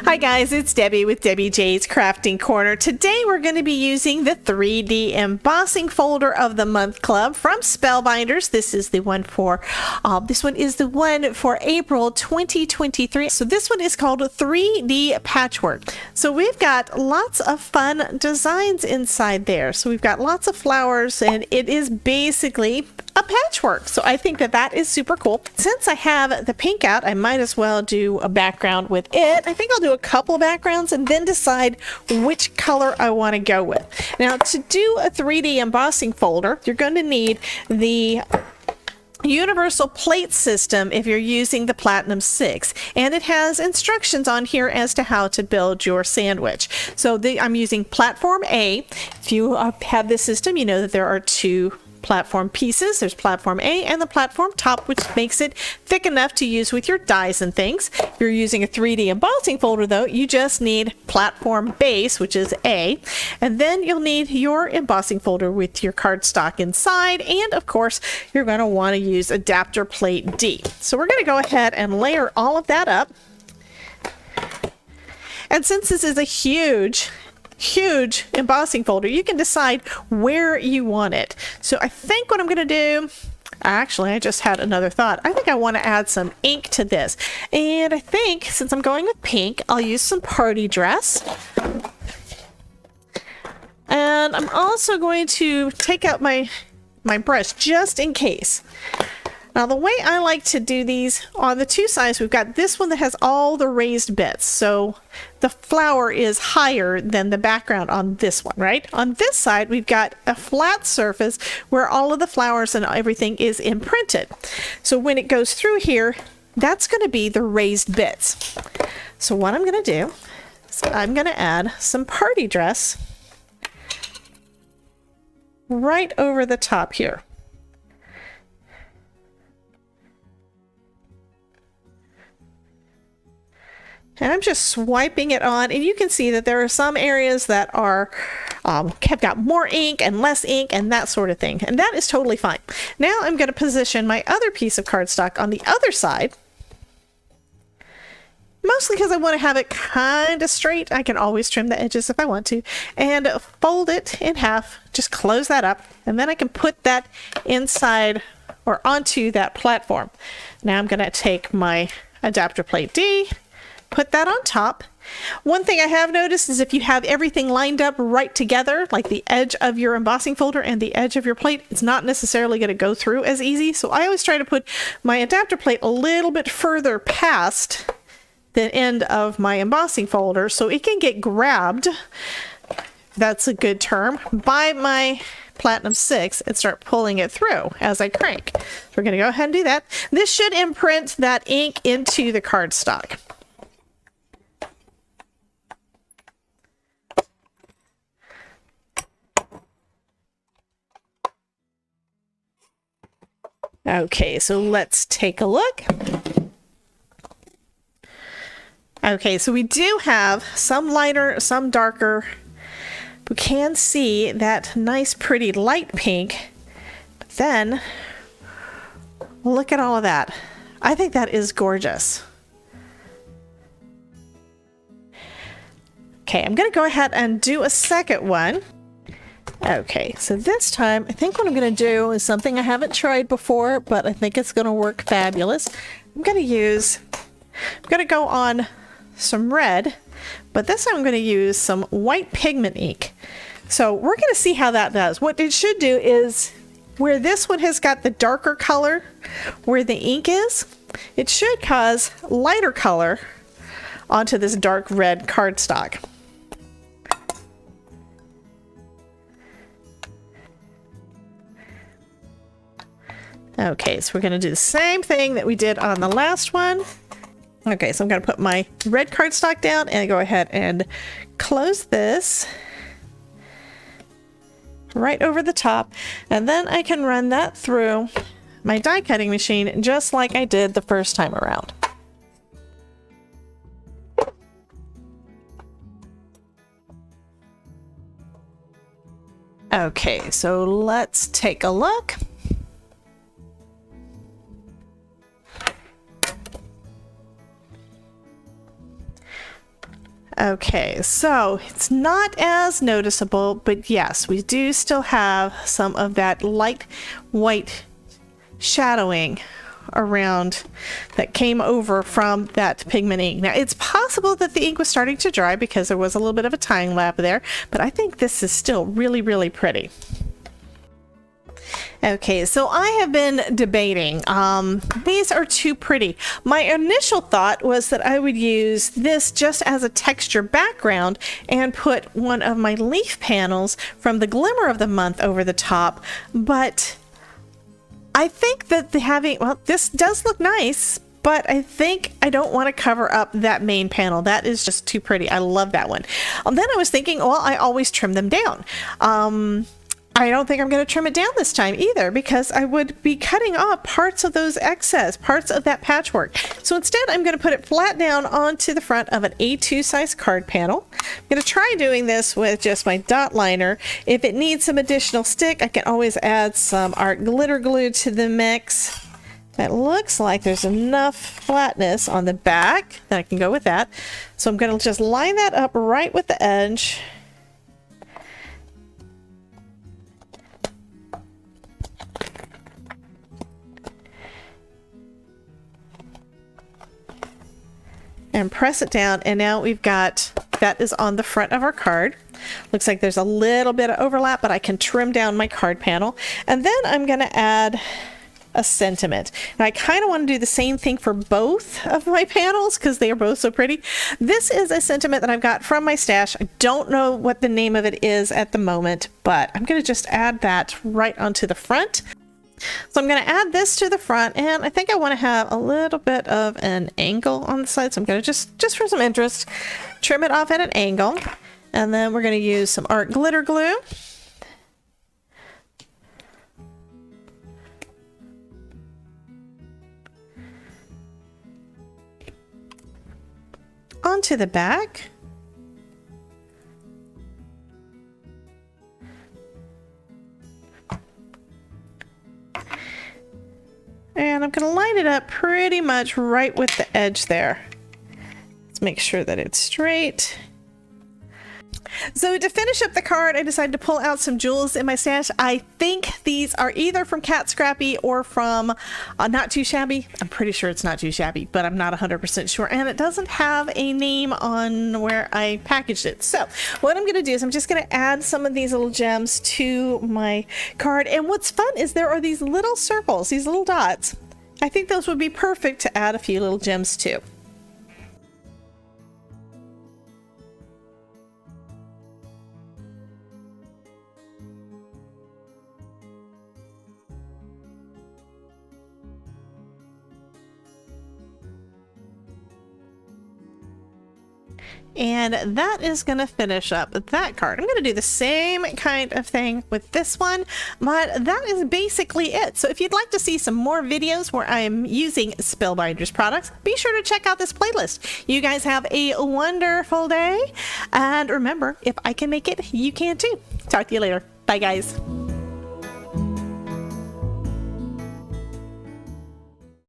Hi guys, it's Debbie with Debbie J's Crafting Corner. Today we're going to be using the 3D embossing folder of the month club from Spellbinders. This is the one for April 2023. So this one is called 3D Patchwork. So we've got lots of fun designs inside there. So we've got lots of flowers and it is basically a patchwork. So I think that that is super cool. Since I have the pink out, I might as well do a background with it. I think I'll do a couple of backgrounds and then decide which color I want to go with. Now, to do a 3D embossing folder, you're going to need the universal plate system if you're using the Platinum 6, and it has instructions on here as to how to build your sandwich. So I'm using platform A. If you have this system, you know that there are two platform pieces. There's platform A and the platform top, which makes it thick enough to use with your dies and things. If you're using a 3D embossing folder though, you just need platform base, which is A, and then you'll need your embossing folder with your cardstock inside, and of course you're going to want to use adapter plate D. So we're going to go ahead and layer all of that up. And since this is a huge embossing folder, you can decide where you want it. So I think what I'm going to do, actually I just had another thought. I think I want to add some ink to this, and I think since I'm going with pink, I'll use some party dress. And I'm also going to take out my brush just in case. Now the way I like to do these, on the two sides we've got this one that has all the raised bits, so the flower is higher than the background on this one, right? On this side we've got a flat surface where all of the flowers and everything is imprinted. So when it goes through here, that's going to be the raised bits. So what I'm going to do is I'm going to add some party dress right over the top here. And I'm just swiping it on, and you can see that there are some areas that are have got more ink and less ink and that sort of thing, and that is totally fine. Now I'm going to position my other piece of cardstock on the other side, mostly because I want to have it kind of straight. I can always trim the edges if I want to, and fold it in half, just close that up, and then I can put that inside or onto that platform. Now I'm going to take my adapter plate D, put that on top. One thing I have noticed is if you have everything lined up right together, like the edge of your embossing folder and the edge of your plate, it's not necessarily going to go through as easy. So I always try to put my adapter plate a little bit further past the end of my embossing folder so it can get grabbed, that's a good term, by my Platinum 6 and start pulling it through as I crank. So we're going to go ahead and do that. This should imprint that ink into the cardstock. Okay, so let's take a look. Okay, so we do have some lighter, some darker. We can see that nice, pretty light pink. But then, look at all of that. I think that is gorgeous. Okay, I'm going to go ahead and do a second one. Okay, so this time I think what I'm going to do is something I haven't tried before, but I think it's going to work fabulous. I'm going to go on some red, but this time I'm going to use some white pigment ink. So we're going to see how that does. What it should do is, where this one has got the darker color where the ink is, it should cause lighter color onto this dark red cardstock. Okay, so we're going to do the same thing that we did on the last one. Okay, so I'm going to put my red cardstock down and go ahead and close this right over the top, and then I can run that through my die cutting machine just like I did the first time around. Okay, so let's take a look. Okay, so it's not as noticeable, but yes, we do still have some of that light white shadowing around that came over from that pigment ink. Now, it's possible that the ink was starting to dry because there was a little bit of a time lag there, but I think this is still really, really pretty. Okay, so I have been debating. These are too pretty. My initial thought was that I would use this just as a texture background and put one of my leaf panels from the Glimmer of the Month over the top, but I think that well, this does look nice, but I think I don't want to cover up that main panel. That is just too pretty. I love that one. Then I was thinking, well, I always trim them down. I don't think I'm going to trim it down this time either, because I would be cutting off parts of those excess, parts of that patchwork. So instead, I'm going to put it flat down onto the front of an A2 size card panel. I'm going to try doing this with just my dot liner. If it needs some additional stick, I can always add some art glitter glue to the mix. It looks like there's enough flatness on the back that I can go with that. So I'm going to just line that up right with the edge. And press it down, and now we've got that is on the front of our card. Looks like there's a little bit of overlap, but I can trim down my card panel. And then I'm going to add a sentiment. And I kind of want to do the same thing for both of my panels because they are both so pretty. This is a sentiment that I've got from my stash. I don't know what the name of it is at the moment, but I'm going to just add that right onto the front. So I'm going to add this to the front, and I think I want to have a little bit of an angle on the side. So I'm going to just for some interest, trim it off at an angle. And then we're going to use some art glitter glue. Onto the back. And I'm going to line it up pretty much right with the edge there. Let's make sure that it's straight. So to finish up the card, I decided to pull out some jewels in my stash. I think these are either from Cat Scrappy or from Not Too Shabby. I'm pretty sure it's Not Too Shabby, but I'm not 100% sure. And it doesn't have a name on where I packaged it. So what I'm going to do is I'm just going to add some of these little gems to my card. And what's fun is there are these little circles, these little dots. I think those would be perfect to add a few little gems to. And that is going to finish up that card. I'm going to do the same kind of thing with this one, but that is basically it. So if you'd like to see some more videos where I am using Spellbinders products, be sure to check out this playlist. You guys have a wonderful day. And remember, if I can make it, you can too. Talk to you later. Bye, guys.